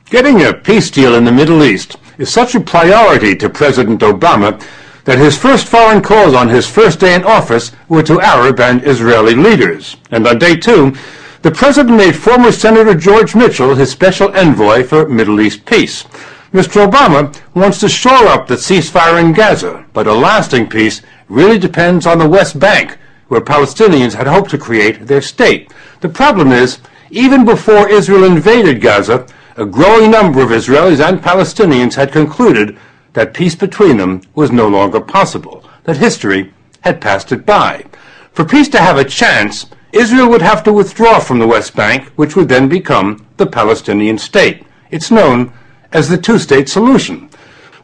Getting a peace deal in the Middle East is such a priority to President Obama that his first foreign calls on his first day in office were to Arab and Israeli leaders. And on day 2, the president made former Senator George Mitchell his special envoy for Middle East peace. Mr. Obama wants to shore up the ceasefire in Gaza, but a lasting peace really depends on the West Bank, where Palestinians had hoped to create their state. The problem is, even before Israel invaded Gaza, a growing number of Israelis and Palestinians had concluded that peace between them was no longer possible, that history had passed it by. For peace to have a chance, Israel would have to withdraw from the West Bank, which would then become the Palestinian state. It's known as the two-state solution.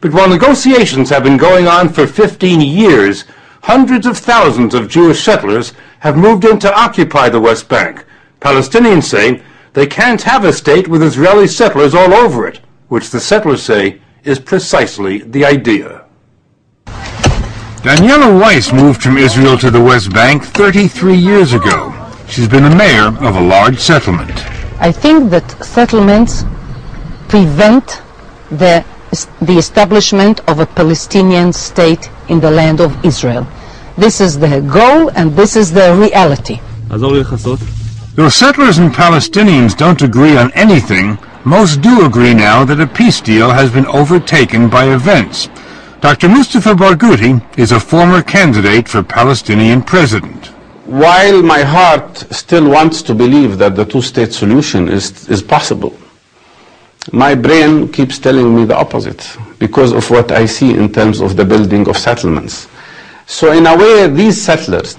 But while negotiations have been going on for 15 years, hundreds of thousands of Jewish settlers have moved in to occupy the West Bank. Palestinians say they can't have a state with Israeli settlers all over it, which the settlers say is precisely the idea. Daniela Weiss moved from Israel to the West Bank 33 years ago. She's been the mayor of a large settlement. I think that settlements prevent the establishment of a Palestinian state in the land of Israel. This is the goal and this is the reality. Though settlers and Palestinians don't agree on anything, most do agree now that a peace deal has been overtaken by events. Dr. Mustafa Barghouti is a former candidate for Palestinian president. While my heart still wants to believe that the two-state solution is possible, my brain keeps telling me the opposite because of what I see in terms of the building of settlements. So in a way, these settlers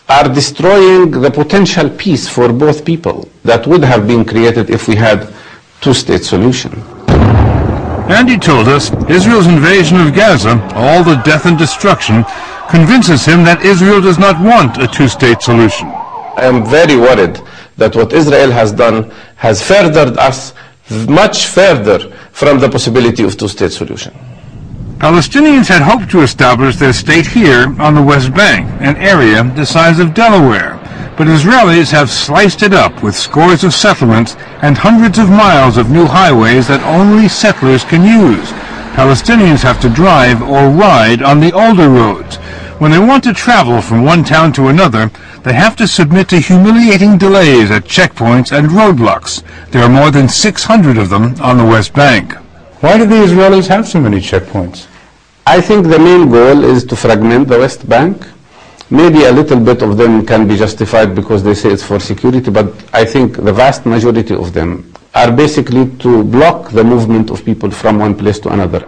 are destroying the potential peace for both people that would have been created if we had two-state solution. And he told us Israel's invasion of Gaza, all the death and destruction, convinces him that Israel does not want a two-state solution. I am very worried that what Israel has done has furthered us much further from the possibility of two-state solution. Palestinians had hoped to establish their state here on the West Bank, an area the size of Delaware. But Israelis have sliced it up with scores of settlements and hundreds of miles of new highways that only settlers can use. Palestinians have to drive or ride on the older roads. When they want to travel from one town to another, they have to submit to humiliating delays at checkpoints and roadblocks. There are more than 600 of them on the West Bank. Why do the Israelis have so many checkpoints? I think the main goal is to fragment the West Bank. Maybe a little bit of them can be justified because they say it's for security, but I think the vast majority of them are basically to block the movement of people from one place to another.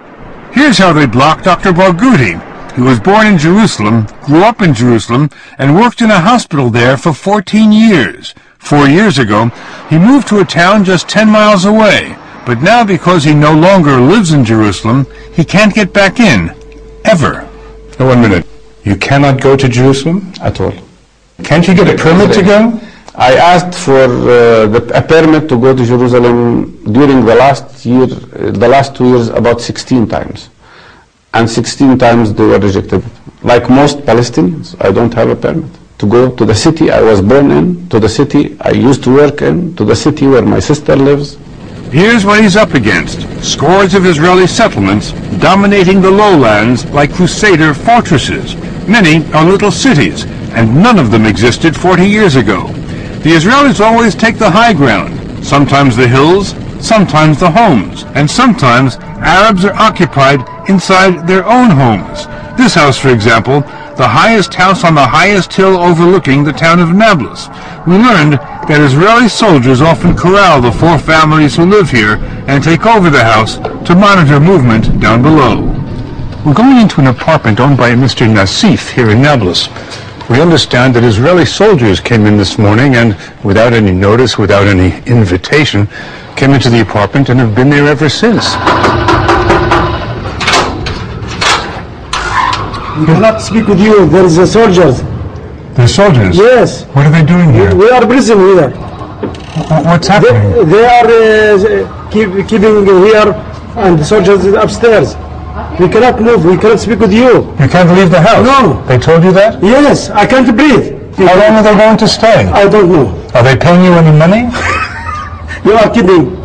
Here's how they block Dr. Barghouti. He was born in Jerusalem, grew up in Jerusalem, and worked in a hospital there for 14 years. 4 years ago, he moved to a town just 10 miles away. But now, because he no longer lives in Jerusalem, he can't get back in. Ever. Now, 1 minute. You cannot go to Jerusalem? At all. Can't you get a permit to go? I asked for a permit to go to Jerusalem during the last 2 years, about 16 times. And 16 times they were rejected. Like most Palestinians, I don't have a permit to go to the city I was born in, to the city I used to work in, to the city where my sister lives. Here's what he's up against. Scores of Israeli settlements dominating the lowlands like crusader fortresses. Many are little cities, and none of them existed 40 years ago. The Israelis always take the high ground, sometimes the hills, sometimes the homes, and sometimes Arabs are occupied inside their own homes. This house, for example, the highest house on the highest hill overlooking the town of Nablus. We learned that Israeli soldiers often corral the 4 families who live here and take over the house to monitor movement down below. We're going into an apartment owned by Mr. Nassif here in Nablus. We understand that Israeli soldiers came in this morning and, without any notice, without any invitation, came into the apartment and have been there ever since. We cannot speak with you. There is a soldiers. The soldiers? Yes. What are they doing here? We are prison here. What's happening? They are keeping here, and the soldiers upstairs. We cannot move. We cannot speak with you. You can't leave the house? No. They told you that? Yes. I can't breathe. How long are they going to stay? I don't know. Are they paying you any money? You are kidding.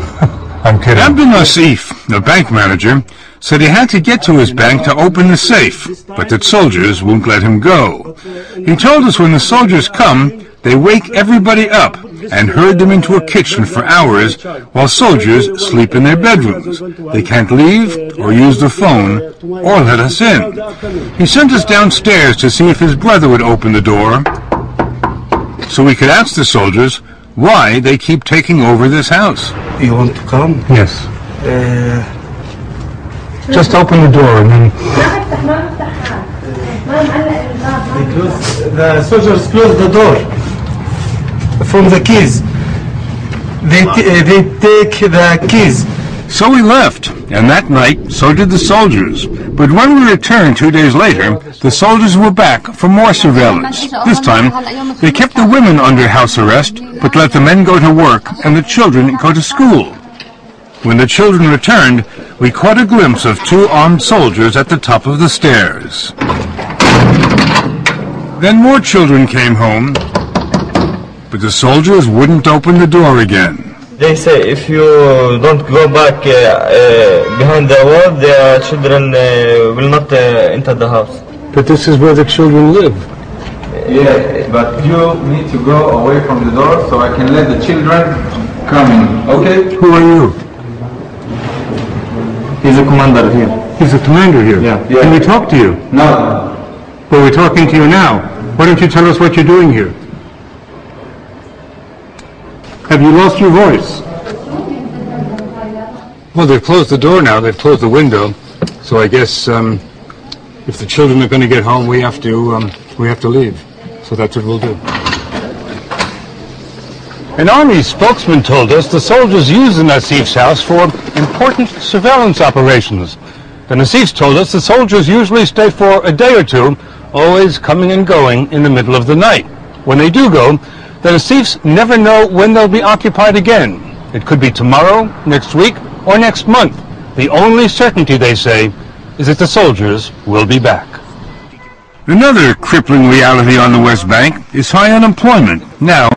I'm kidding. Abdul Nasif, the bank manager, said he had to get to his bank to open the safe, but that soldiers won't let him go. He told us when the soldiers come, they wake everybody up and herd them into a kitchen for hours while soldiers sleep in their bedrooms. They can't leave or use the phone or let us in. He sent us downstairs to see if his brother would open the door so we could ask the soldiers why they keep taking over this house. You want to come? Yes. Just open the door and then... The soldiers close the door from the keys. They take the keys. So we left, and that night, so did the soldiers. But when we returned 2 days later, the soldiers were back for more surveillance. This time, they kept the women under house arrest, but let the men go to work and the children go to school. When the children returned, we caught a glimpse of 2 armed soldiers at the top of the stairs. Then more children came home, but the soldiers wouldn't open the door again. They say if you don't go back behind the wall, the children will not enter the house. But this is where the children live. Yeah, but you need to go away from the door so I can let the children come in, okay? Who are you? He's a commander here. He's the commander here. Yeah. Can we talk to you? No. Well, we're talking to you now. Why don't you tell us what you're doing here? Have you lost your voice? Well, they've closed the door now. They've closed the window. So I guess if the children are going to get home, we have to leave. So that's what we'll do. An army spokesman told us the soldiers use the Nasif's house for important surveillance operations. The Nasifs told us the soldiers usually stay for a day or two, always coming and going in the middle of the night. When they do go, the Nasifs never know when they'll be occupied again. It could be tomorrow, next week, or next month. The only certainty, they say, is that the soldiers will be back. Another crippling reality on the West Bank is high unemployment. Now